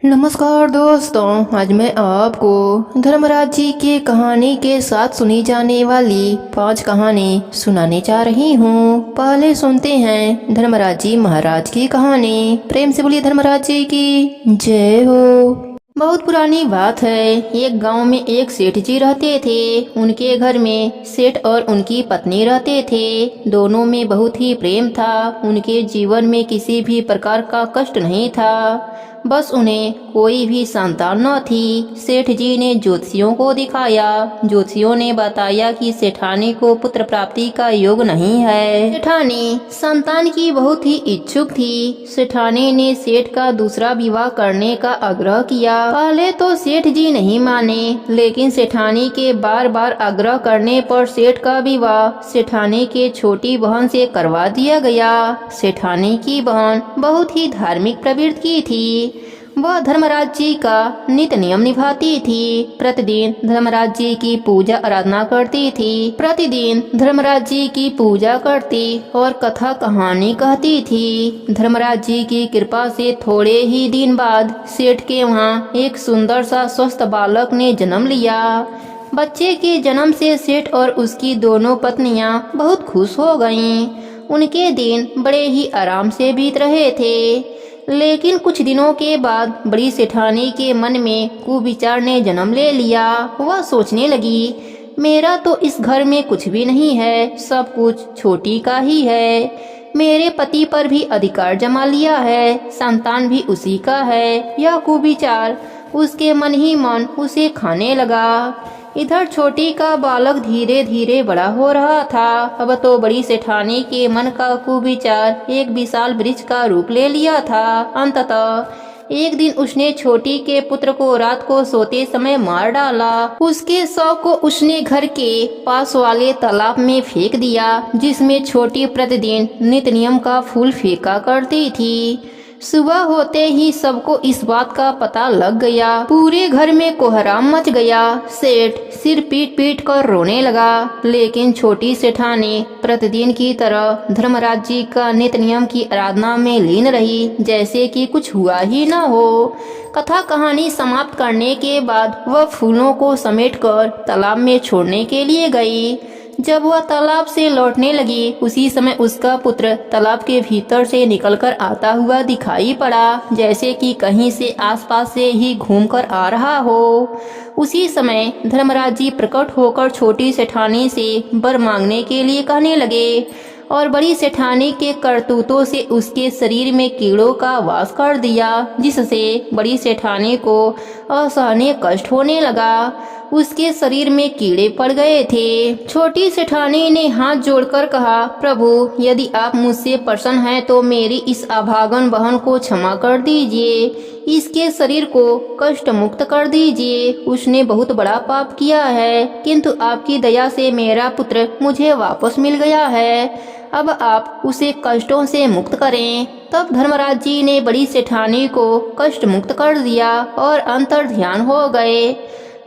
नमस्कार दोस्तों, आज मैं आपको धर्मराज जी की कहानी के साथ सुनी जाने वाली 5 कहानी सुनाने जा रही हूँ। पहले सुनते हैं धर्मराज जी महाराज की कहानी। प्रेम से बोलिए धर्मराज जी की जय हो। बहुत पुरानी बात है। एक गांव में एक सेठ जी रहते थे। उनके घर में सेठ और उनकी पत्नी रहते थे। दोनों में बहुत ही प्रेम था। उनके जीवन में किसी भी प्रकार का कष्ट नहीं था। बस उन्हें कोई भी संतान न थी। सेठ जी ने ज्योतिषियों को दिखाया। ज्योतिषियों ने बताया कि सेठानी को पुत्र प्राप्ति का योग नहीं है। सेठानी संतान की बहुत ही इच्छुक थी। सेठानी ने सेठ का दूसरा विवाह करने का आग्रह किया। पहले तो सेठ जी नहीं माने, लेकिन सेठानी के बार बार आग्रह करने पर सेठ का विवाह सेठानी के छोटी बहन से करवा दिया गया। सेठानी की बहन बहुत ही धार्मिक प्रवृत्ति की थी। वह धर्मराज जी का नित्य नियम निभाती थी। प्रतिदिन धर्मराज जी की पूजा आराधना करती थी। प्रतिदिन धर्मराज जी की पूजा करती और कथा कहानी कहती थी। धर्मराज जी की कृपा से थोड़े ही दिन बाद सेठ के वहाँ एक सुंदर सा स्वस्थ बालक ने जन्म लिया। बच्चे के जन्म से सेठ और उसकी दोनों पत्नियां बहुत खुश हो गईं। उनके दिन बड़े ही आराम से बीत रहे थे। लेकिन कुछ दिनों के बाद बड़ी सेठानी के मन में कुविचार ने जन्म ले लिया। वह सोचने लगी, मेरा तो इस घर में कुछ भी नहीं है, सब कुछ छोटी का ही है। मेरे पति पर भी अधिकार जमा लिया है, संतान भी उसी का है। यह कुविचार उसके मन ही मन उसे खाने लगा। इधर छोटी का बालक धीरे धीरे बड़ा हो रहा था। अब तो बड़ी सेठानी के मन का कुविचार एक विशाल वृक्ष का रूप ले लिया था। अंततः एक दिन उसने छोटी के पुत्र को रात को सोते समय मार डाला। उसके शव को उसने घर के पास वाले तालाब में फेंक दिया, जिसमें छोटी प्रतिदिन नित्य नियम का फूल फेंका करती थी। सुबह होते ही सबको इस बात का पता लग गया। पूरे घर में कोहराम मच गया। सेठ सिर पीट पीट कर रोने लगा। लेकिन छोटी सेठानी प्रतिदिन की तरह धर्मराज जी का नित्य नियम की आराधना में लीन रही, जैसे कि कुछ हुआ ही न हो। कथा कहानी समाप्त करने के बाद वह फूलों को समेटकर तालाब में छोड़ने के लिए गई। जब वह तालाब से लौटने लगी, उसी समय उसका पुत्र तालाब के भीतर से निकलकर आता हुआ दिखाई पड़ा, जैसे कि कहीं से आसपास से ही घूमकर आ रहा हो। उसी समय धर्मराज जी प्रकट होकर छोटी सेठानी से वर मांगने के लिए कहने लगे और बड़ी सेठानी के करतूतों से उसके शरीर में कीड़ों का वास कर दिया, जिससे बड़ी सेठानी को असहनीय कष्ट होने लगा। उसके शरीर में कीड़े पड़ गए थे। छोटी सेठानी ने हाथ जोड़कर कहा, प्रभु, यदि आप मुझसे प्रसन्न हैं तो मेरी इस अभागन बहन को क्षमा कर दीजिए। इसके शरीर को कष्ट मुक्त कर दीजिए। उसने बहुत बड़ा पाप किया है, किंतु आपकी दया से मेरा पुत्र मुझे वापस मिल गया है। अब आप उसे कष्टों से मुक्त करें। तब धर्मराज जी ने बड़ी सेठानी को कष्ट मुक्त कर दिया और अंतर ध्यान हो गए।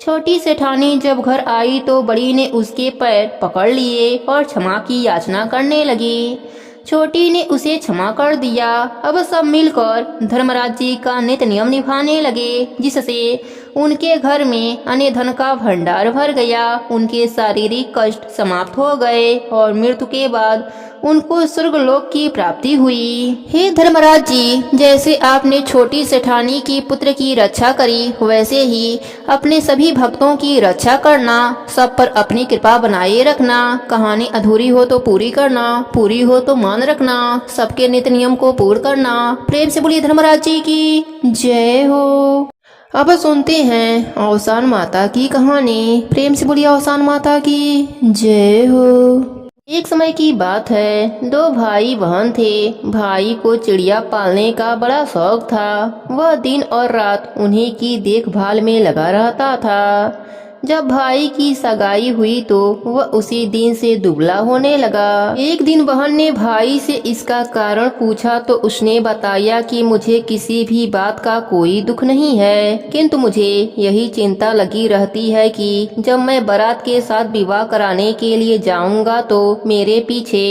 छोटी सेठानी जब घर आई तो बड़ी ने उसके पैर पकड़ लिए और क्षमा की याचना करने लगी। छोटी ने उसे क्षमा कर दिया। अब सब मिलकर धर्मराज जी का नित्य नियम निभाने लगे, जिससे उनके घर में अन्य धन का भंडार भर गया। उनके शारीरिक कष्ट समाप्त हो गए और मृत्यु के बाद उनको स्वर्गलोक की प्राप्ति हुई। हे धर्मराज जी, जैसे आपने छोटी सेठानी की पुत्र की रक्षा करी, वैसे ही अपने सभी भक्तों की रक्षा करना। सब पर अपनी कृपा बनाए रखना। कहानी अधूरी हो तो पूरी करना, पूरी हो तो मान रखना। सबके नित्य नियम को पूर्ण करना। प्रेम से बोलिए धर्मराज जी की जय हो। अब सुनते हैं अवसान माता की कहानी। प्रेम से बोलिए अवसान माता की जय हो। एक समय की बात है, 2 भाई बहन थे। भाई को चिड़िया पालने का बड़ा शौक था। वह दिन और रात उन्हीं की देखभाल में लगा रहता था। जब भाई की सगाई हुई तो वह उसी दिन से दुबला होने लगा। एक दिन बहन ने भाई से इसका कारण पूछा तो उसने बताया कि मुझे किसी भी बात का कोई दुख नहीं है, किंतु मुझे यही चिंता लगी रहती है कि जब मैं बारात के साथ विवाह कराने के लिए जाऊंगा तो मेरे पीछे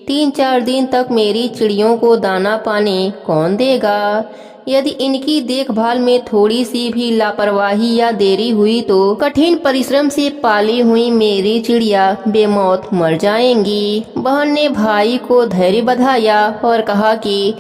3-4 दिन तक मेरी चिड़ियों को दाना पानी कौन देगा। यदि इनकी देखभाल में थोड़ी सी भी लापरवाही या देरी हुई तो कठिन परिश्रम से पाली हुई मेरी चिड़िया बेमौत मर जाएंगी। बहन ने भाई को धैर्य बधाया और कहा कि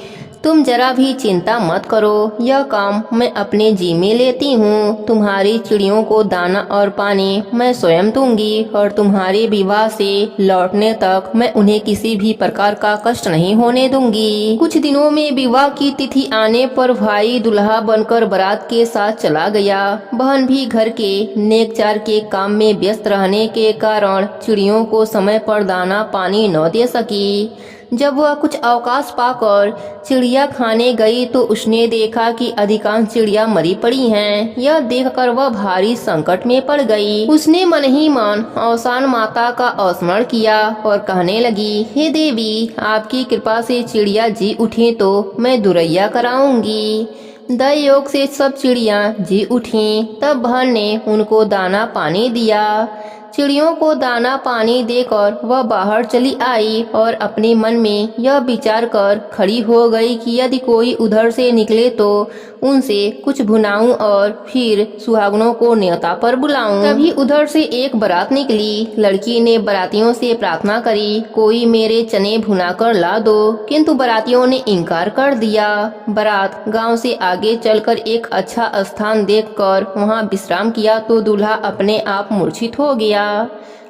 तुम जरा भी चिंता मत करो, यह काम मैं अपने जी में लेती हूँ। तुम्हारी चिड़ियों को दाना और पानी मैं स्वयं दूंगी और तुम्हारे विवाह से लौटने तक मैं उन्हें किसी भी प्रकार का कष्ट नहीं होने दूंगी। कुछ दिनों में विवाह की तिथि आने पर भाई दुल्हा बनकर बारात के साथ चला गया। बहन भी घर के नेकचार के काम में व्यस्त रहने के कारण चिड़ियों को समय पर दाना पानी न दे सकी। जब वह कुछ अवकाश पाकर चिड़िया खाने गई तो उसने देखा कि अधिकांश चिड़िया मरी पड़ी हैं। यह देखकर वह भारी संकट में पड़ गई। उसने मन ही मन औसान माता का स्मरण किया और कहने लगी, हे देवी, आपकी कृपा से चिड़िया जी उठी तो मैं दुरैया कराऊंगी। दया योग से सब चिड़िया जी उठी। तब बहन ने उनको दाना पानी दिया। चिड़ियों को दाना पानी देकर वह बाहर चली आई और अपने मन में यह विचार कर खड़ी हो गई कि यदि कोई उधर से निकले तो उनसे कुछ भुनाऊं और फिर सुहागनों को न्योता पर बुलाऊं। तभी उधर से एक बारात निकली। लड़की ने बारातियों से प्रार्थना करी, कोई मेरे चने भुनाकर ला दो, किंतु बारातियों ने इनकार कर दिया। बारात गांव से आगे चलकर एक अच्छा स्थान देखकर वहां विश्राम किया तो दूल्हा अपने आप मूर्छित हो गया।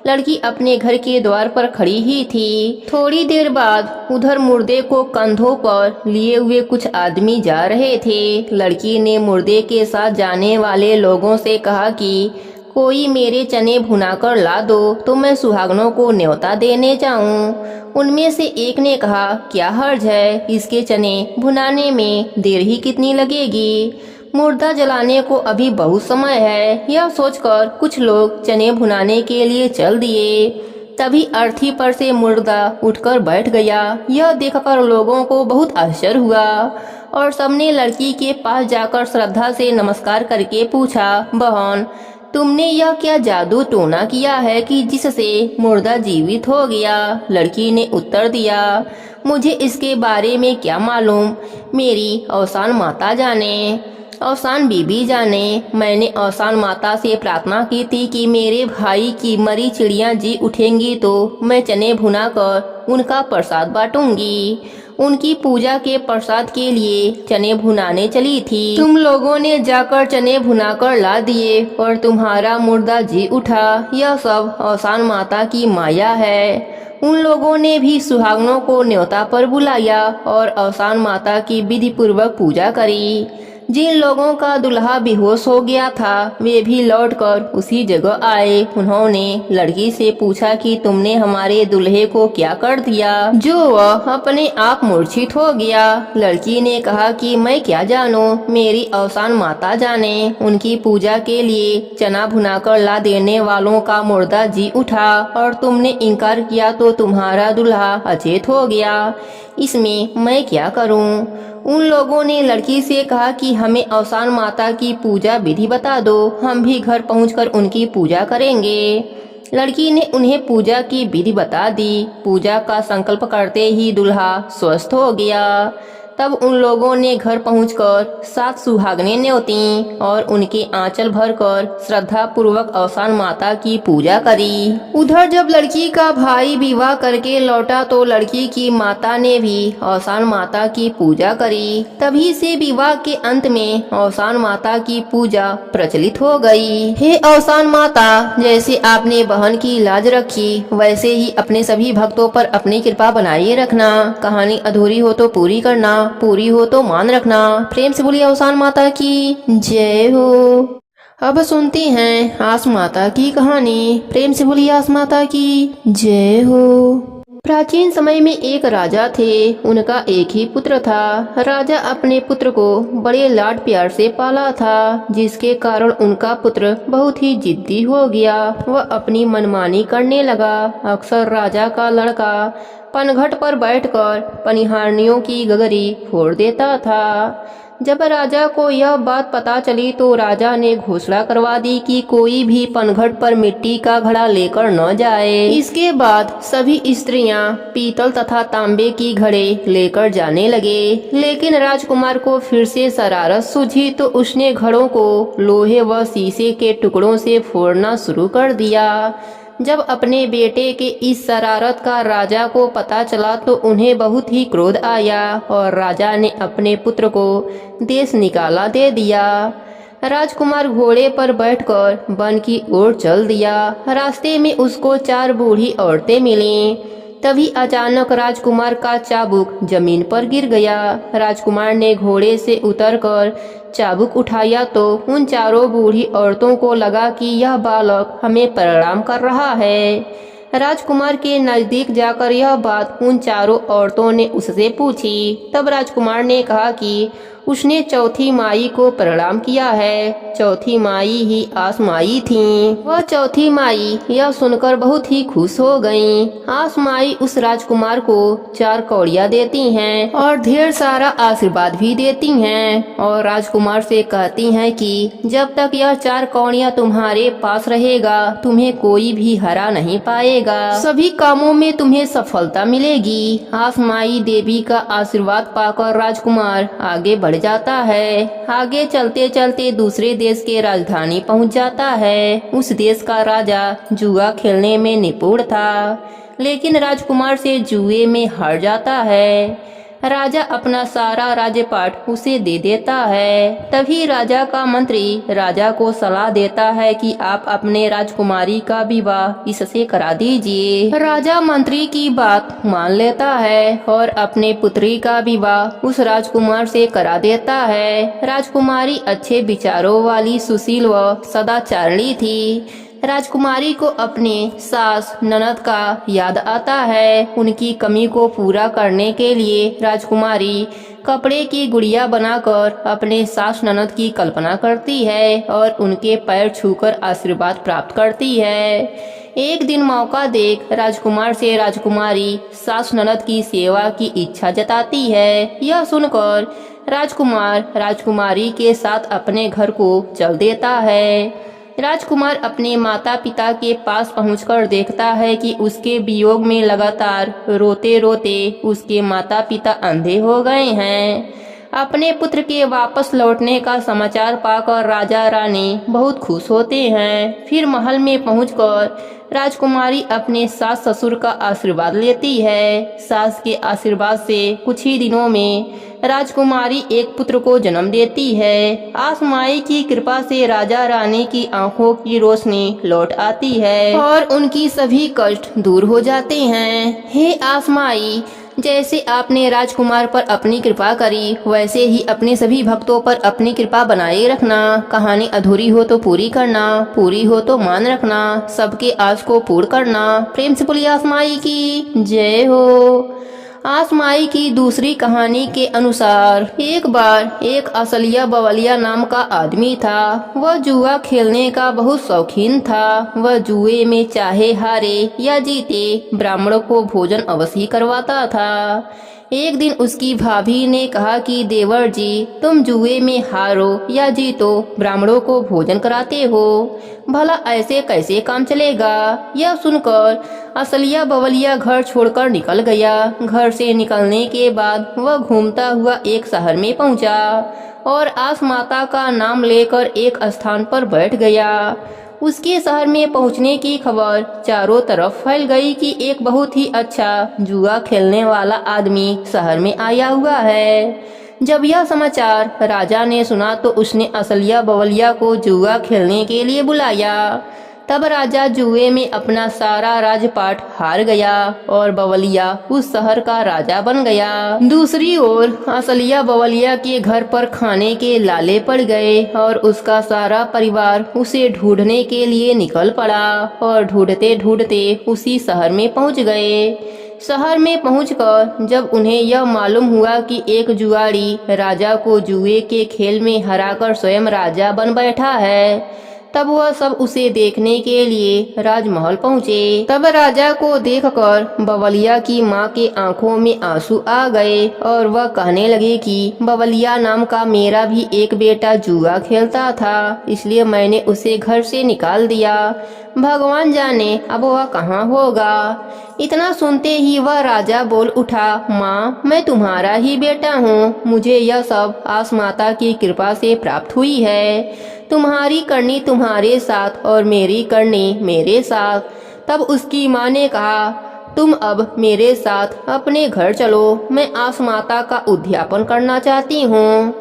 लड़की अपने घर के द्वार पर खड़ी ही थी। थोड़ी देर बाद उधर मुर्दे को कंधों पर लिए हुए कुछ आदमी जा रहे थे। लड़की ने मुर्दे के साथ जाने वाले लोगों से कहा कि कोई मेरे चने भुनाकर ला दो तो मैं सुहागनों को न्योता देने जाऊं। उनमें से एक ने कहा, क्या हर्ज है, इसके चने भुनाने में देर ही कितनी लगेगी, मुर्दा जलाने को अभी बहुत समय है। यह सोचकर कुछ लोग चने भुनाने के लिए चल दिए। तभी अर्थी पर से मुर्दा उठकर बैठ गया। यह देखकर लोगों को बहुत आश्चर्य हुआ और सबने लड़की के पास जाकर श्रद्धा से नमस्कार करके पूछा, बहन, तुमने यह क्या जादू टोना किया है कि जिससे मुर्दा जीवित हो गया? लड़की ने उत्तर दिया, मुझे इसके बारे में क्या मालूम, मेरी औसान माता जाने, औसान बीबी जाने। मैंने औसान माता से प्रार्थना की थी कि मेरे भाई की मरी चिड़िया जी उठेंगी तो मैं चने भुनाकर उनका प्रसाद बांटूंगी। उनकी पूजा के प्रसाद के लिए चने भुनाने चली थी। तुम लोगों ने जाकर चने भुनाकर ला दिए और तुम्हारा मुर्दा जी उठा। यह सब औसान माता की माया है। उन लोगों ने भी सुहागनों को न्योता पर बुलाया और औसान माता की विधि पूर्वक पूजा करी। जिन लोगों का दुल्हा बेहोश हो गया था वे भी लौटकर उसी जगह आए। उन्होंने लड़की से पूछा कि तुमने हमारे दुल्हे को क्या कर दिया जो वह अपने आप मूर्छित हो गया। लड़की ने कहा कि मैं क्या जानूं, मेरी औसान माता जाने। उनकी पूजा के लिए चना भुनाकर ला देने वालों का मुर्दा जी उठा और तुमने इनकार किया तो तुम्हारा दुल्हा अचेत हो गया। इसमें मैं क्या करूं? उन लोगों ने लड़की से कहा कि हमें औसान माता की पूजा विधि बता दो, हम भी घर पहुंचकर उनकी पूजा करेंगे। लड़की ने उन्हें पूजा की विधि बता दी। पूजा का संकल्प करते ही दूल्हा स्वस्थ हो गया। तब उन लोगों ने घर पहुंचकर 7 सुहागनें न्योती और उनके आंचल भरकर श्रद्धा पूर्वक औसान माता की पूजा करी। उधर जब लड़की का भाई विवाह करके लौटा तो लड़की की माता ने भी औसान माता की पूजा करी। तभी से विवाह के अंत में औसान माता की पूजा प्रचलित हो गई। हे औसान माता, जैसे आपने बहन की लाज रखी वैसे ही अपने सभी भक्तों पर अपनी कृपा बनाए रखना। कहानी अधूरी हो तो पूरी करना, पूरी हो तो मान रखना। प्रेम से बोलिए औसान माता की जय हो। अब सुनते हैं आस माता की कहानी। प्रेम से बोलिए आस माता की जय हो। प्राचीन समय में एक राजा थे। उनका एक ही पुत्र था। राजा अपने पुत्र को बड़े लाड प्यार से पाला था, जिसके कारण उनका पुत्र बहुत ही जिद्दी हो गया। वह अपनी मनमानी करने लगा। अक्सर राजा का लड़का पनघट पर बैठकर पनिहारनियों की गगरी फोड़ देता था। जब राजा को यह बात पता चली तो राजा ने घोषणा करवा दी कि कोई भी पनघट पर मिट्टी का घड़ा लेकर न जाए। इसके बाद सभी स्त्रियां पीतल तथा तांबे की घड़े लेकर जाने लगे, लेकिन राजकुमार को फिर से शरारत सूझी तो उसने घड़ों को लोहे व शीशे के टुकड़ों से फोड़ना शुरू कर दिया। जब अपने बेटे के इस शरारत का राजा को पता चला तो उन्हें बहुत ही क्रोध आया और राजा ने अपने पुत्र को देश निकाला दे दिया। राजकुमार घोड़े पर बैठकर वन की ओर चल दिया। रास्ते में उसको 4 बूढ़ी औरतें मिलीं। तभी अचानक राजकुमार का चाबुक जमीन पर गिर गया। राजकुमार ने घोड़े से उतरकर चाबुक उठाया तो उन चारों बूढ़ी औरतों को लगा कि यह बालक हमें प्रणाम कर रहा है। राजकुमार के नजदीक जाकर यह बात उन चारों औरतों ने उससे पूछी। तब राजकुमार ने कहा कि उसने चौथी माई को प्रणाम किया है। चौथी माई ही आसमाई थीं। वह चौथी माई यह सुनकर बहुत ही खुश हो गईं। आसमाई उस राजकुमार को 4 कौड़ियाँ देती हैं और ढेर सारा आशीर्वाद भी देती हैं और राजकुमार से कहती हैं कि जब तक यह 4 कौड़ियाँ तुम्हारे पास रहेगा तुम्हें कोई भी हरा नहीं पाएगा। सभी कामों में तुम्हें सफलता मिलेगी। आसमाई देवी का आशीर्वाद पाकर राजकुमार आगे बढ़ जाता है। आगे चलते चलते दूसरे देश के राजधानी पहुंच जाता है। उस देश का राजा जुआ खेलने में निपुण था, लेकिन राजकुमार से जुए में हार जाता है। राजा अपना सारा राज्यपाट उसे दे देता है। तभी राजा का मंत्री राजा को सलाह देता है कि आप अपने राजकुमारी का विवाह इससे करा दीजिए। राजा मंत्री की बात मान लेता है और अपने पुत्री का विवाह उस राजकुमार से करा देता है। राजकुमारी अच्छे विचारों वाली, सुशील व सदाचारणी थी। राजकुमारी को अपने सास ननद का याद आता है। उनकी कमी को पूरा करने के लिए राजकुमारी कपड़े की गुड़िया बनाकर अपने सास ननद की कल्पना करती है और उनके पैर छूकर आशीर्वाद प्राप्त करती है। एक दिन मौका देख राजकुमार से राजकुमारी सास ननद की सेवा की इच्छा जताती है। यह सुनकर राजकुमार राजकुमारी के साथ अपने घर को चल देता है। राजकुमार अपने माता पिता के पास पहुंचकर देखता है कि उसके वियोग में लगातार रोते रोते उसके माता पिता अंधे हो गए हैं। अपने पुत्र के वापस लौटने का समाचार पाकर राजा रानी बहुत खुश होते हैं। फिर महल में पहुंचकर राजकुमारी अपने सास ससुर का आशीर्वाद लेती है। सास के आशीर्वाद से कुछ ही दिनों में राजकुमारी एक पुत्र को जन्म देती है। आसमाई की कृपा से राजा रानी की आंखों की रोशनी लौट आती है और उनकी सभी कष्ट दूर हो जाते हैं। हे आसमाई, जैसे आपने राजकुमार पर अपनी कृपा करी वैसे ही अपने सभी भक्तों पर अपनी कृपा बनाए रखना। कहानी अधूरी हो तो पूरी करना, पूरी हो तो मान रखना, सबके आस को पूर्ण करना। प्रेम से बोलिए आसमाई की जय हो। आसमाई की दूसरी कहानी के अनुसार एक बार एक असलिया बवलिया नाम का आदमी था। वह जुआ खेलने का बहुत शौकीन था। वह जुए में चाहे हारे या जीते ब्राह्मणों को भोजन अवश्य करवाता था। एक दिन उसकी भाभी ने कहा कि देवर जी, तुम जुए में हारो या जीतो ब्राह्मणों को भोजन कराते हो, भला ऐसे कैसे काम चलेगा। यह सुनकर असलिया बवलिया घर छोड़कर निकल गया। घर से निकलने के बाद वह घूमता हुआ एक शहर में पहुंचा और आस माता का नाम लेकर एक स्थान पर बैठ गया। उसके शहर में पहुंचने की खबर चारों तरफ फैल गई कि एक बहुत ही अच्छा जुआ खेलने वाला आदमी शहर में आया हुआ है। जब यह समाचार राजा ने सुना तो उसने असलिया बवलिया को जुआ खेलने के लिए बुलाया। तब राजा जुए में अपना सारा राजपाट हार गया और बवलिया उस शहर का राजा बन गया। दूसरी ओर असलिया बवलिया के घर पर खाने के लाले पड़ गए और उसका सारा परिवार उसे ढूंढने के लिए निकल पड़ा और ढूंढते ढूंढते उसी शहर में पहुंच गए। शहर में पहुंचकर जब उन्हें यह मालूम हुआ कि एक जुआड़ी राजा को जुए के खेल में हराकर स्वयं राजा बन बैठा है, तब वह सब उसे देखने के लिए राजमहल पहुँचे। तब राजा को देखकर बवलिया की माँ के आंखों में आंसू आ गए और वह कहने लगे कि बवलिया नाम का मेरा भी एक बेटा जुआ खेलता था, इसलिए मैंने उसे घर से निकाल दिया। भगवान जाने अब वह कहाँ होगा। इतना सुनते ही वह राजा बोल उठा, माँ मैं तुम्हारा ही बेटा हूँ, मुझे यह सब आस माता की कृपा से प्राप्त हुई है। तुम्हारी करनी तुम्हारे साथ और मेरी करनी मेरे साथ। तब उसकी माँ ने कहा, तुम अब मेरे साथ अपने घर चलो, मैं आस माता का उद्यापन करना चाहती हूँ।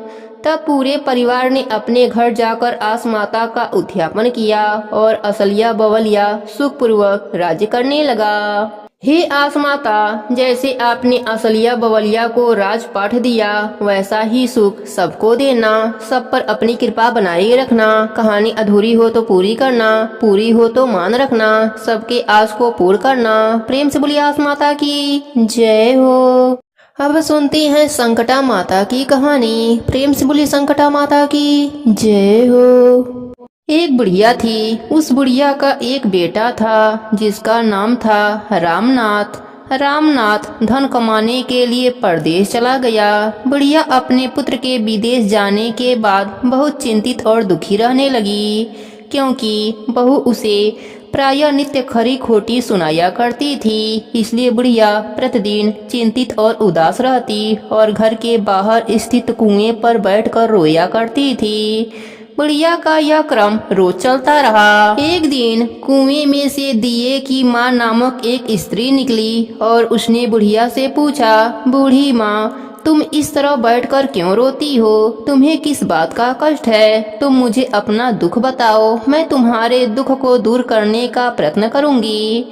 तब पूरे परिवार ने अपने घर जाकर आस माता का उद्यापन किया और असलिया बवलिया सुखपूर्वक राज्य करने लगा। हे आस माता, जैसे आपने असलिया बवलिया को राजपाठ दिया वैसा ही सुख सबको देना, सब पर अपनी कृपा बनाए रखना। कहानी अधूरी हो तो पूरी करना, पूरी हो तो मान रखना, सबके आस को पूर्ण करना। प्रेम से बोलिए आस माता की जय हो। अब सुनते हैं संकटा माता की कहानी। प्रेम से बोलिए संकटा माता की जय हो। एक बुढ़िया थी। उस बुढ़िया का एक बेटा था जिसका नाम था रामनाथ। रामनाथ धन कमाने के लिए परदेश चला गया। बुढ़िया अपने पुत्र के विदेश जाने के बाद बहुत चिंतित और दुखी रहने लगी, क्योंकि बहू उसे प्रायः नित्य खरी खोटी सुनाया करती थी। इसलिए बुढ़िया प्रतिदिन चिंतित और उदास रहती और घर के बाहर स्थित कुएं पर बैठकर रोया करती थी। बुढ़िया का यह क्रम रोज चलता रहा। एक दिन कुएं में से दिए की माँ नामक एक स्त्री निकली और उसने बुढ़िया से पूछा, बूढ़ी माँ तुम इस तरह बैठकर क्यों रोती हो? तुम्हें किस बात का कष्ट है? तुम मुझे अपना दुख बताओ, मैं तुम्हारे दुख को दूर करने का प्रयत्न करूंगी।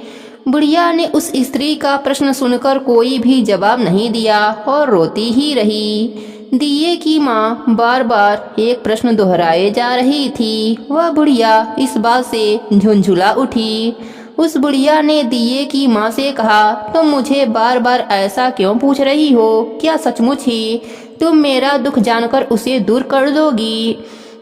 बुढ़िया ने उस स्त्री का प्रश्न सुनकर कोई भी जवाब नहीं दिया और रोती ही रही। दिए की माँ बार बार एक प्रश्न दोहराए जा रही थी। वह बुढ़िया इस बात से झुंझुला उठी। उस बुढ़िया ने दिए की माँ से कहा, तुम मुझे बार बार ऐसा क्यों पूछ रही हो? क्या सचमुच ही तुम मेरा दुख जानकर उसे दूर कर दोगी?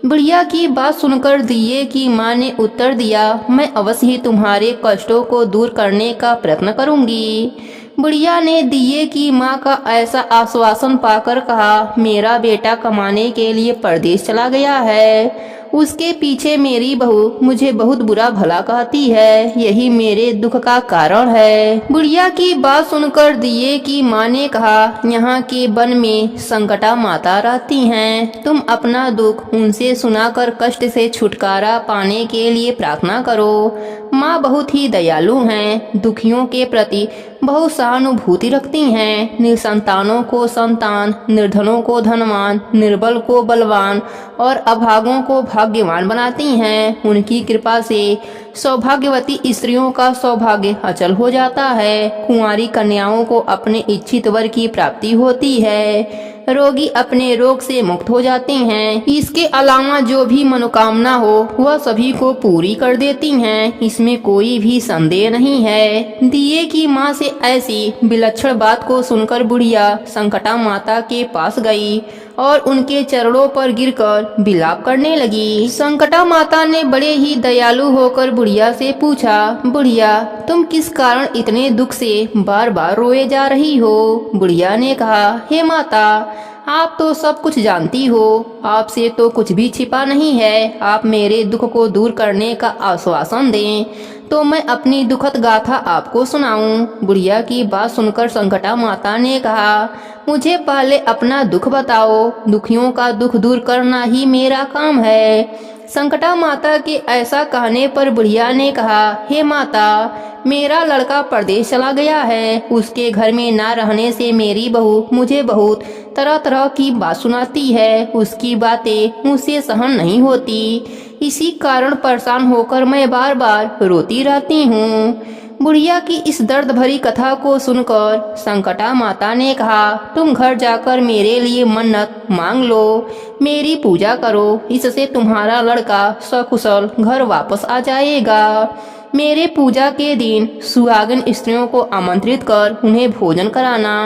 बुढ़िया की बात सुनकर दिए की माँ ने उत्तर दिया, मैं अवश्य ही तुम्हारे कष्टों को दूर करने का प्रयत्न करूंगी। बुढ़िया ने दिए की माँ का ऐसा आश्वासन पाकर कहा, मेरा बेटा कमाने के लिए परदेश चला गया है। उसके पीछे मेरी बहू मुझे बहुत बुरा भला कहती है, यही मेरे दुख का कारण है। बुढ़िया की बात सुनकर दिए की माँ ने कहा, यहाँ के वन में संकटा माता रहती हैं, तुम अपना दुख उनसे सुनाकर कष्ट से छुटकारा पाने के लिए प्रार्थना करो। माँ बहुत ही दयालु हैं, दुखियों के प्रति बहुत सहानुभूति रखती हैं। निसंतानों को संतान, निर्धनों को धनवान, निर्बल को बलवान और अभागों को भाग्यवान बनाती हैं। उनकी कृपा से सौभाग्यवती स्त्रियों का सौभाग्य अचल हो जाता है। कुंवारी कन्याओं को अपने इच्छित वर की प्राप्ति होती है। रोगी अपने रोग से मुक्त हो जाते हैं। इसके अलावा जो भी मनोकामना हो वह सभी को पूरी कर देती हैं, इसमें कोई भी संदेह नहीं है। दिए की माँ से ऐसी विलक्षण बात को सुनकर बुढ़िया संकटा माता के पास गई और उनके चरणों पर गिरकर विलाप करने लगी। संकटा माता ने बड़े ही दयालु होकर बुढ़िया से पूछा, बुढ़िया तुम किस कारण इतने दुख से बार बार रोए जा रही हो? बुढ़िया ने कहा, हे माता, आप तो सब कुछ जानती हो, आपसे तो कुछ भी छिपा नहीं है। आप मेरे दुख को दूर करने का आश्वासन दें तो मैं अपनी दुखद गाथा आपको सुनाऊं। बुढ़िया की बात सुनकर संकटा माता ने कहा, मुझे पहले अपना दुख बताओ, दुखियों का दुख दूर करना ही मेरा काम है। संकटा माता के ऐसा कहने पर बुढ़िया ने कहा, हे माता, मेरा लड़का परदेश चला गया है। उसके घर में ना रहने से मेरी बहू मुझे बहुत तरह तरह की बात सुनाती है। उसकी बातें मुझसे सहन नहीं होती, इसी कारण परेशान होकर मैं बार बार रोती रहती हूँ। बुढ़िया की इस दर्द भरी कथा को सुनकर संकटा माता ने कहा, तुम घर जाकर मेरे लिए मन्नत मांग लो, मेरी पूजा करो, इससे तुम्हारा लड़का सकुशल घर वापस आ जाएगा। मेरे पूजा के दिन सुहागिन स्त्रियों को आमंत्रित कर उन्हें भोजन कराना।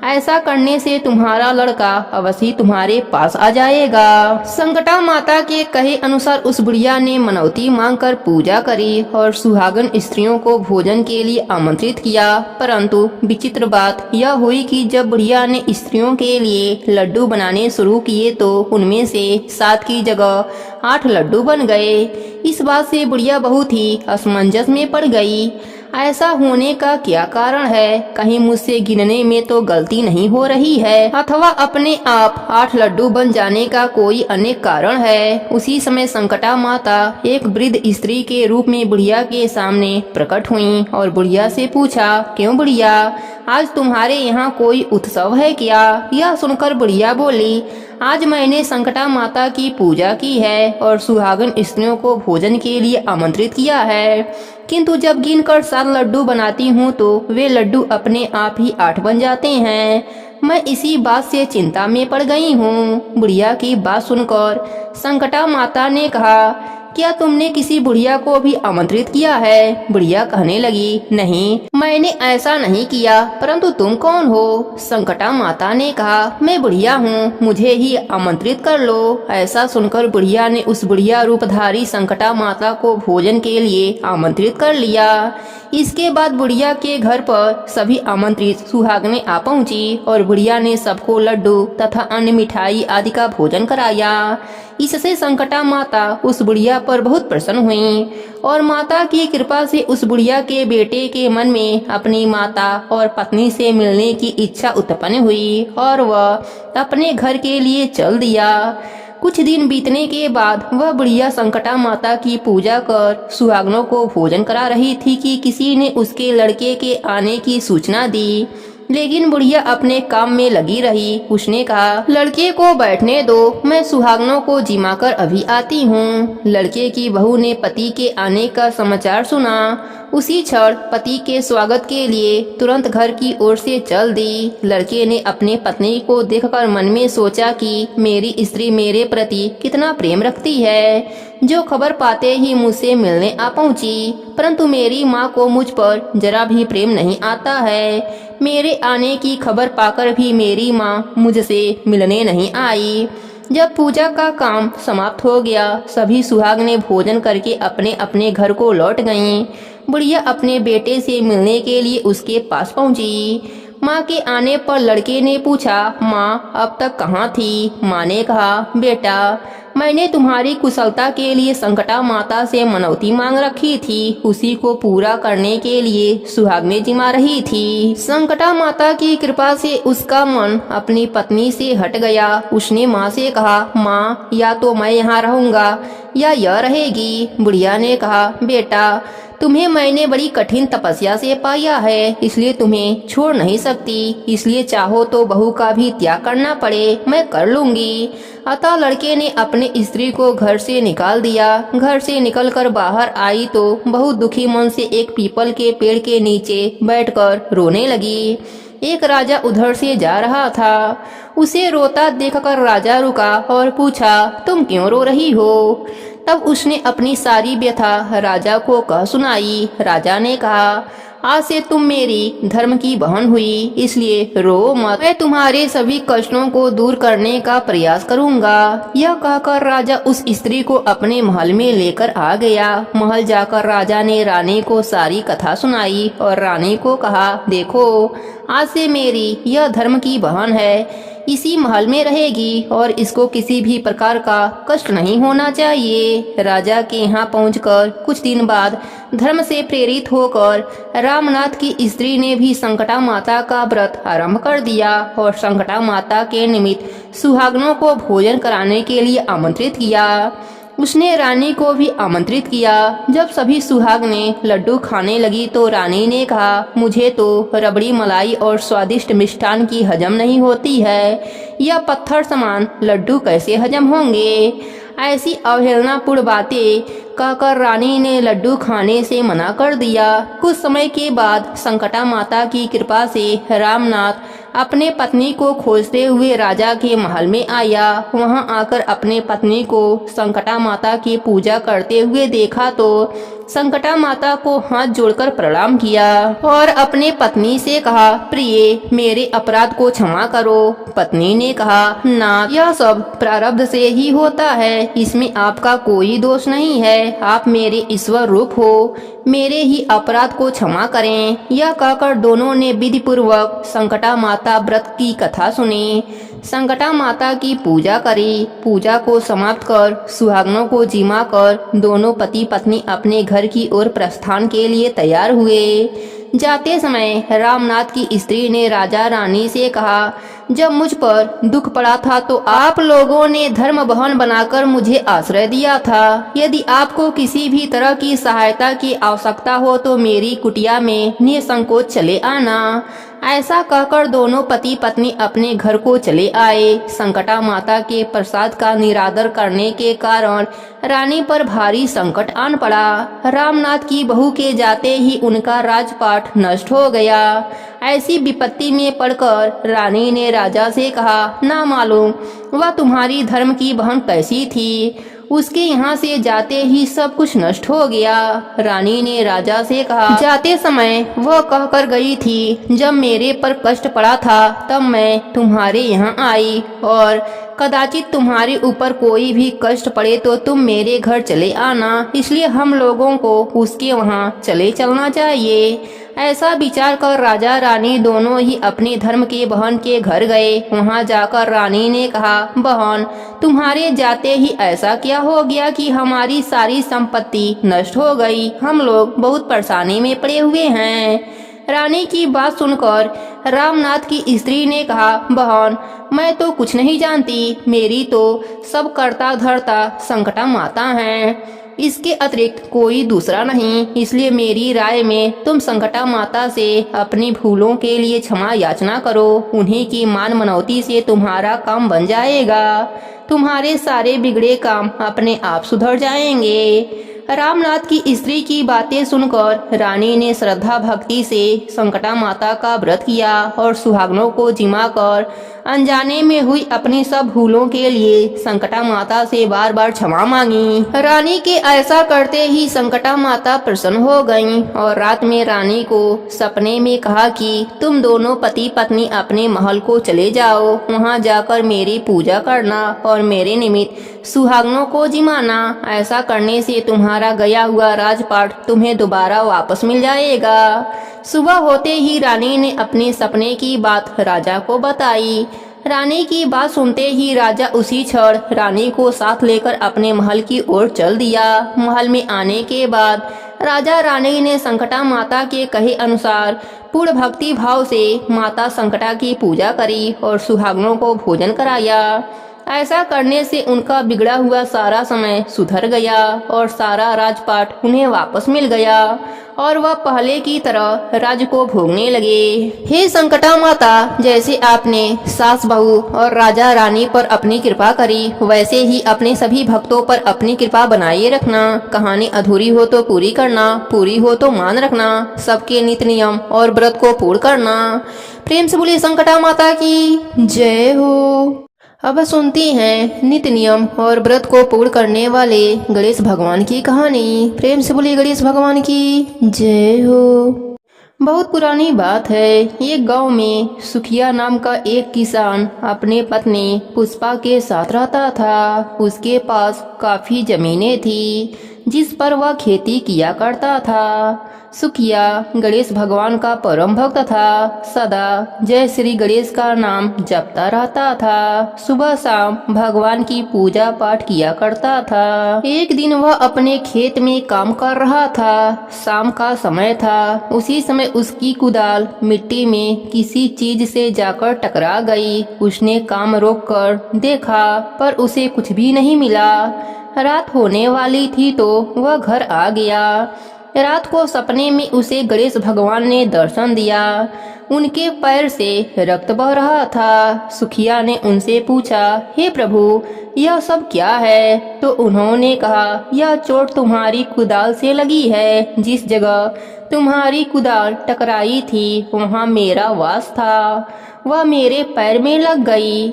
ऐसा करने से तुम्हारा लड़का अवश्य तुम्हारे पास आ जाएगा। संकटा माता के कहे अनुसार उस बुढ़िया ने मनौती मांगकर पूजा करी और सुहागन स्त्रियों को भोजन के लिए आमंत्रित किया। परंतु विचित्र बात यह हुई कि जब बुढ़िया ने स्त्रियों के लिए लड्डू बनाने शुरू किए तो उनमें से 7 की जगह 8 लड्डू बन गए। इस बात से बुढ़िया बहुत ही असमंजस में पड़ गई। ऐसा होने का क्या कारण है? कहीं मुझसे गिनने में तो गलती नहीं हो रही है, अथवा अपने आप 8 लड्डू बन जाने का कोई अन्य कारण है। उसी समय संकटा माता एक वृद्ध स्त्री के रूप में बुढ़िया के सामने प्रकट हुई और बुढ़िया से पूछा, क्यों बुढ़िया, आज तुम्हारे यहाँ कोई उत्सव है क्या? यह सुनकर बुढ़िया बोली, आज मैंने संकटा माता की पूजा की है और सुहागन स्त्रियों को भोजन के लिए आमंत्रित किया है, किंतु जब गिनकर 7 लड्डू बनाती हूँ तो वे लड्डू अपने आप ही 8 बन जाते हैं। मैं इसी बात से चिंता में पड़ गई हूँ। बुढ़िया की बात सुनकर संकटा माता ने कहा, क्या तुमने किसी बुढ़िया को भी आमंत्रित किया है? बुढ़िया कहने लगी, नहीं, मैंने ऐसा नहीं किया, परंतु तुम कौन हो? संकटा माता ने कहा, मैं बुढ़िया हूँ, मुझे ही आमंत्रित कर लो। ऐसा सुनकर बुढ़िया ने उस बुढ़िया रूपधारी संकटा माता को भोजन के लिए आमंत्रित कर लिया। इसके बाद बुढ़िया के घर पर सभी आमंत्रित सुहागनें आ पहुंची और बुढ़िया ने सबको लड्डू तथा अन्य मिठाई आदि का भोजन कराया। इससे संकटा माता उस बुढ़िया पर बहुत प्रसन्न हुई और माता की कृपा से उस बुढ़िया के बेटे के मन में अपनी माता और पत्नी से मिलने की इच्छा उत्पन्न हुई और वह अपने घर के लिए चल दिया। कुछ दिन बीतने के बाद वह बुढ़िया संकटा माता की पूजा कर सुहागनों को भोजन करा रही थी कि किसी ने उसके लड़के के आने की सूचना दी, लेकिन बुढ़िया अपने काम में लगी रही। उसने कहा, लड़के को बैठने दो, मैं सुहागनों को जिमा कर अभी आती हूँ। लड़के की बहू ने पति के आने का समाचार सुना। उसी क्षण पति के स्वागत के लिए तुरंत घर की ओर से चल दी। लड़के ने अपने पत्नी को देखकर मन में सोचा कि मेरी स्त्री मेरे प्रति कितना प्रेम रखती है, जो खबर पाते ही मुझसे मिलने आ पहुंची। परंतु मेरी माँ को मुझ पर जरा भी प्रेम नहीं आता है। मेरे आने की खबर पाकर भी मेरी माँ मुझसे मिलने नहीं आई। जब पूजा का काम समाप्त हो गया, सभी सुहागनें भोजन करके अपने अपने घर को लौट गईं। बुढ़िया अपने बेटे से मिलने के लिए उसके पास पहुंची। माँ के आने पर लड़के ने पूछा, माँ अब तक कहाँ थी? माँ ने कहा, बेटा, मैंने तुम्हारी कुशलता के लिए संकटा माता से मनौती मांग रखी थी, उसी को पूरा करने के लिए सुहागनें जिमा रही थी। संकटा माता की कृपा से उसका मन अपनी पत्नी से हट गया। उसने माँ से कहा, माँ, या तो मैं यहाँ रहूँगा या यह रहेगी। बुढ़िया ने कहा, बेटा, तुम्हें मैंने बड़ी कठिन तपस्या से पाया है, इसलिए तुम्हें छोड़ नहीं सकती। इसलिए चाहो तो बहू का भी त्याग करना पड़े, मैं कर लूंगी। अतः लड़के ने अपने स्त्री को घर से निकाल दिया। घर से निकलकर बाहर आई तो बहुत दुखी मन से एक पीपल के पेड़ के नीचे बैठकर रोने लगी। एक राजा उधर से जा रहा था। उसे रोता देखकर राजा रुका और पूछा, तुम क्यों रो रही हो? तब उसने अपनी सारी व्यथा राजा को कह सुनाई। राजा ने कहा, आज से तुम मेरी धर्म की बहन हुई, इसलिए रो मत। मैं तुम्हारे सभी कष्टों को दूर करने का प्रयास करूंगा। यह कहकर राजा उस स्त्री को अपने महल में लेकर आ गया। महल जाकर राजा ने रानी को सारी कथा सुनाई और रानी को कहा, देखो, आज से मेरी यह धर्म की बहन है, इसी महल में रहेगी और इसको किसी भी प्रकार का कष्ट नहीं होना चाहिए। राजा के यहाँ पहुंचकर कुछ दिन बाद धर्म से प्रेरित होकर रामनाथ की स्त्री ने भी संकटा माता का व्रत आरंभ कर दिया और संकटा माता के निमित्त सुहागनों को भोजन कराने के लिए आमंत्रित किया। उसने रानी को भी आमंत्रित किया। जब सभी सुहागनें लड्डू खाने लगी तो रानी ने कहा, मुझे तो रबड़ी मलाई और स्वादिष्ट मिष्ठान की हजम नहीं होती है, यह पत्थर समान लड्डू कैसे हजम होंगे? ऐसी अवहेलनापूर्ण बातें कहकर रानी ने लड्डू खाने से मना कर दिया। कुछ समय के बाद संकटा माता की कृपा से रामनाथ अपने पत्नी को खोजते हुए राजा के महल में आया। वहां आकर अपने पत्नी को संकटा माता की पूजा करते हुए देखा तो संकटा माता को हाथ जोड़कर प्रणाम किया और अपने पत्नी से कहा, प्रिय, मेरे अपराध को क्षमा करो। पत्नी ने कहा, ना, यह सब प्रारब्ध से ही होता है, इसमें आपका कोई दोष नहीं है। आप मेरे ईश्वर रूप हो, मेरे ही अपराध को क्षमा करें। यह कहकर दोनों ने विधि पूर्वक संकटा माता व्रत की कथा सुनी। संकटा माता की पूजा करी। पूजा को समाप्त कर सुहागनों को जिमा कर दोनों पति पत्नी अपने घर की ओर प्रस्थान के लिए तैयार हुए। जाते समय रामनाथ की स्त्री ने राजा रानी से कहा, जब मुझ पर दुख पड़ा था तो आप लोगों ने धर्म बहन बनाकर मुझे आश्रय दिया था। यदि आपको किसी भी तरह की सहायता की आवश्यकता हो तो मेरी कुटिया में निसंकोच चले आना। ऐसा कहकर दोनों पति पत्नी अपने घर को चले आए। संकटा माता के प्रसाद का निरादर करने के कारण रानी पर भारी संकट आन पड़ा। रामनाथ की बहू के जाते ही उनका राजपाट नष्ट हो गया। ऐसी विपत्ति में पड़कर रानी ने राजा से कहा, ना मालूम वह तुम्हारी धर्म की बहन कैसी थी, उसके यहाँ से जाते ही सब कुछ नष्ट हो गया। रानी ने राजा से कहा, जाते समय वह कहकर गई थी, जब मेरे पर कष्ट पड़ा था तब मैं तुम्हारे यहाँ आई और कदाचित तुम्हारे ऊपर कोई भी कष्ट पड़े तो तुम मेरे घर चले आना, इसलिए हम लोगों को उसके वहाँ चले चलना चाहिए। ऐसा विचार कर राजा रानी दोनों ही अपने धर्म के बहन के घर गए। वहां जाकर रानी ने कहा, बहन, तुम्हारे जाते ही ऐसा क्या हो गया कि हमारी सारी संपत्ति नष्ट हो गई। हम लोग बहुत परेशानी में पड़े हुए हैं। रानी की बात सुनकर रामनाथ की स्त्री ने कहा, बहन, मैं तो कुछ नहीं जानती, मेरी तो सब करता धरता संकटा माता है, इसके अतिरिक्त कोई दूसरा नहीं। इसलिए मेरी राय में तुम संकटा माता से अपनी भूलों के लिए क्षमा याचना करो। उन्हीं की मान मनौती से तुम्हारा काम बन जाएगा। तुम्हारे सारे बिगड़े काम अपने आप सुधर जाएंगे। रामनाथ की स्त्री की बातें सुनकर रानी ने श्रद्धा भक्ति से संकटा माता का व्रत किया और सुहागनों को जिमा कर अनजाने में हुई अपनी सब भूलों के लिए संकटा माता से बार बार क्षमा मांगी। रानी के ऐसा करते ही संकटा माता प्रसन्न हो गईं और रात में रानी को सपने में कहा कि तुम दोनों पति पत्नी अपने महल को चले जाओ, वहां जाकर मेरी पूजा करना और मेरे निमित्त सुहागनों को जिमाना। ऐसा करने से तुम्हारा गया हुआ राजपाट तुम्हें दोबारा वापस मिल जाएगा। सुबह होते ही रानी ने अपने सपने की बात राजा को बताई। रानी की बात सुनते ही राजा उसी क्षण रानी को साथ लेकर अपने महल की ओर चल दिया। महल में आने के बाद राजा रानी ने संकटा माता के कहे अनुसार पूर्ण भक्ति भाव से माता संकटा की पूजा करी और सुहागनों को भोजन कराया। ऐसा करने से उनका बिगड़ा हुआ सारा समय सुधर गया और सारा राजपाट उन्हें वापस मिल गया और वह पहले की तरह राज्य को भोगने लगे। हे संकटा माता, जैसे आपने सास बहू और राजा रानी पर अपनी कृपा करी, वैसे ही अपने सभी भक्तों पर अपनी कृपा बनाए रखना। कहानी अधूरी हो तो पूरी करना, पूरी हो तो मान रखना। सबके नित्य नियम और व्रत को पूर्ण करना। प्रेम से बोलिए संकटा माता की जय हो। अब सुनती हैं नित्य नियम और व्रत को पूर्ण करने वाले गणेश भगवान की कहानी। प्रेम से बोलिए गणेश भगवान की जय हो। बहुत पुरानी बात है। एक गांव में सुखिया नाम का एक किसान अपने पत्नी पुष्पा के साथ रहता था। उसके पास काफी जमीनें थी जिस पर वह खेती किया करता था। सुखिया गणेश भगवान का परम भक्त था। सदा जय श्री गणेश का नाम जपता रहता था। सुबह शाम भगवान की पूजा पाठ किया करता था। एक दिन वह अपने खेत में काम कर रहा था। शाम का समय था। उसी समय उसकी कुदाल मिट्टी में किसी चीज से जाकर टकरा गई। उसने काम रोककर देखा पर उसे कुछ भी नहीं मिला। रात होने वाली थी तो वह घर आ गया। रात को सपने में उसे गणेश भगवान ने दर्शन दिया। उनके पैर से रक्त बह रहा था। सुखिया ने उनसे पूछा, हे प्रभु, यह सब क्या है? तो उन्होंने कहा, यह चोट तुम्हारी कुदाल से लगी है। जिस जगह तुम्हारी कुदाल टकराई थी वहाँ मेरा वास था, वह मेरे पैर में लग गई।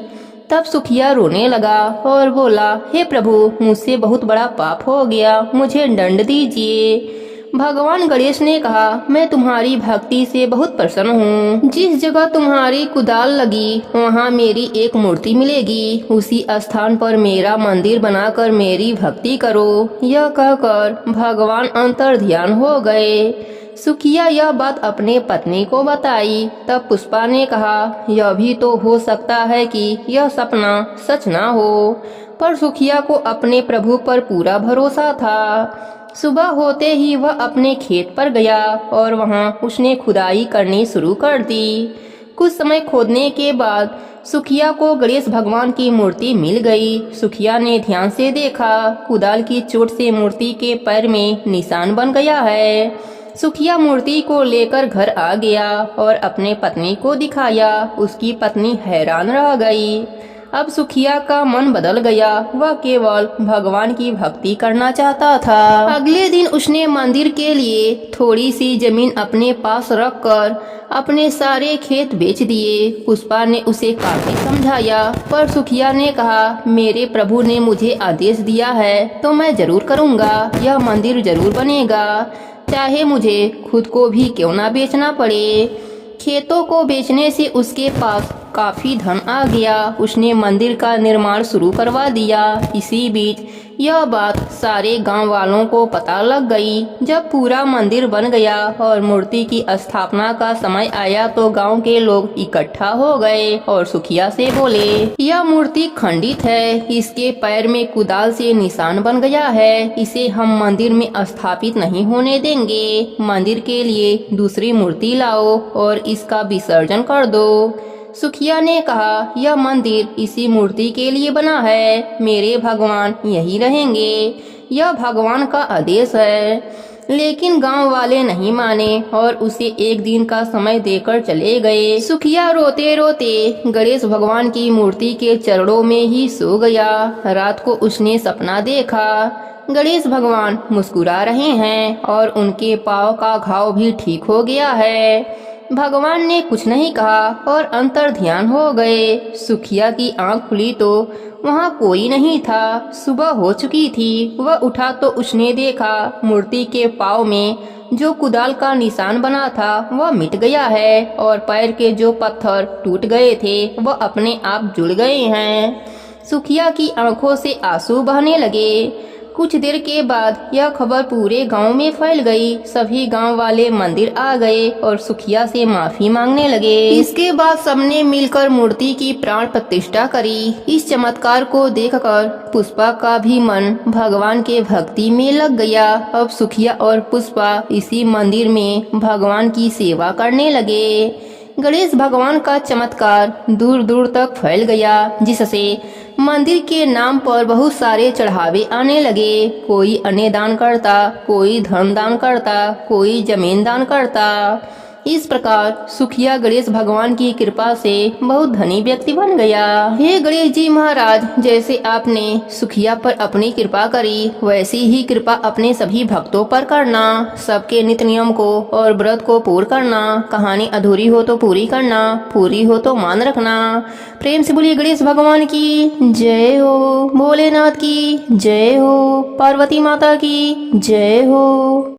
तब सुखिया रोने लगा और बोला, हे प्रभु, मुझसे बहुत बड़ा पाप हो गया, मुझे दंड दीजिए। भगवान गणेश ने कहा, मैं तुम्हारी भक्ति से बहुत प्रसन्न हूँ। जिस जगह तुम्हारी कुदाल लगी वहाँ मेरी एक मूर्ति मिलेगी। उसी स्थान पर मेरा मंदिर बनाकर मेरी भक्ति करो। यह कहकर भगवान अंतर्ध्यान हो गए। सुखिया यह बात अपने पत्नी को बताई। तब पुष्पा ने कहा, यह भी तो हो सकता है कि यह सपना सच ना हो। पर सुखिया को अपने प्रभु पर पूरा भरोसा था। सुबह होते ही वह अपने खेत पर गया और वहां उसने खुदाई करनी शुरू कर दी। कुछ समय खोदने के बाद सुखिया को गणेश भगवान की मूर्ति मिल गई। सुखिया ने ध्यान से देखा, कुदाल की चोट से मूर्ति के पैर में निशान बन गया है। सुखिया मूर्ति को लेकर घर आ गया और अपने पत्नी को दिखाया। उसकी पत्नी हैरान रह गई। अब सुखिया का मन बदल गया। वह केवल भगवान की भक्ति करना चाहता था। अगले दिन उसने मंदिर के लिए थोड़ी सी जमीन अपने पास रखकर अपने सारे खेत बेच दिए। पुष्पा ने उसे काफी समझाया, पर सुखिया ने कहा, मेरे प्रभु ने मुझे आदेश दिया है तो मैं जरूर करूँगा। यह मंदिर जरूर बनेगा, चाहे मुझे खुद को भी क्यों ना बेचना पड़े। खेतों को बेचने से उसके पास काफी धन आ गया। उसने मंदिर का निर्माण शुरू करवा दिया। इसी बीच यह बात सारे गांव वालों को पता लग गई। जब पूरा मंदिर बन गया और मूर्ति की स्थापना का समय आया तो गांव के लोग इकट्ठा हो गए और सुखिया से बोले, यह मूर्ति खंडित है, इसके पैर में कुदाल से निशान बन गया है, इसे हम मंदिर में स्थापित नहीं होने देंगे। मंदिर के लिए दूसरी मूर्ति लाओ और इसका विसर्जन कर दो। सुखिया ने कहा, यह मंदिर इसी मूर्ति के लिए बना है, मेरे भगवान यही रहेंगे, यह भगवान का आदेश है। लेकिन गांव वाले नहीं माने और उसे एक दिन का समय देकर चले गए। सुखिया रोते रोते गणेश भगवान की मूर्ति के चरणों में ही सो गया। रात को उसने सपना देखा, गणेश भगवान मुस्कुरा रहे हैं और उनके पाँव का घाव भी ठीक हो गया है। भगवान ने कुछ नहीं कहा और अंतर्ध्यान हो गए। सुखिया की आंख खुली तो वहाँ कोई नहीं था। सुबह हो चुकी थी। वह उठा तो उसने देखा मूर्ति के पाँव में जो कुदाल का निशान बना था वह मिट गया है और पैर के जो पत्थर टूट गए थे वह अपने आप जुड़ गए हैं। सुखिया की आंखों से आंसू बहने लगे। कुछ देर के बाद यह खबर पूरे गांव में फैल गई। सभी गांव वाले मंदिर आ गए और सुखिया से माफी मांगने लगे। इसके बाद सबने मिलकर मूर्ति की प्राण प्रतिष्ठा करी। इस चमत्कार को देखकर पुष्पा का भी मन भगवान के भक्ति में लग गया। अब सुखिया और पुष्पा इसी मंदिर में भगवान की सेवा करने लगे। गणेश भगवान का चमत्कार दूर दूर तक फैल गया, जिससे मंदिर के नाम पर बहुत सारे चढ़ावे आने लगे। कोई अन्न दान करता, कोई धन दान करता, कोई जमीन दान करता। इस प्रकार सुखिया गणेश भगवान की कृपा से बहुत धनी व्यक्ति बन गया। हे गणेश जी महाराज, जैसे आपने सुखिया पर अपनी कृपा करी वैसी ही कृपा अपने सभी भक्तों पर करना। सबके नित्य नियम को और व्रत को पूर्ण करना। कहानी अधूरी हो तो पूरी करना, पूरी हो तो मान रखना। प्रेम से बोलिए गणेश भगवान की जय हो, भोलेनाथ की जय हो, पार्वती माता की जय हो।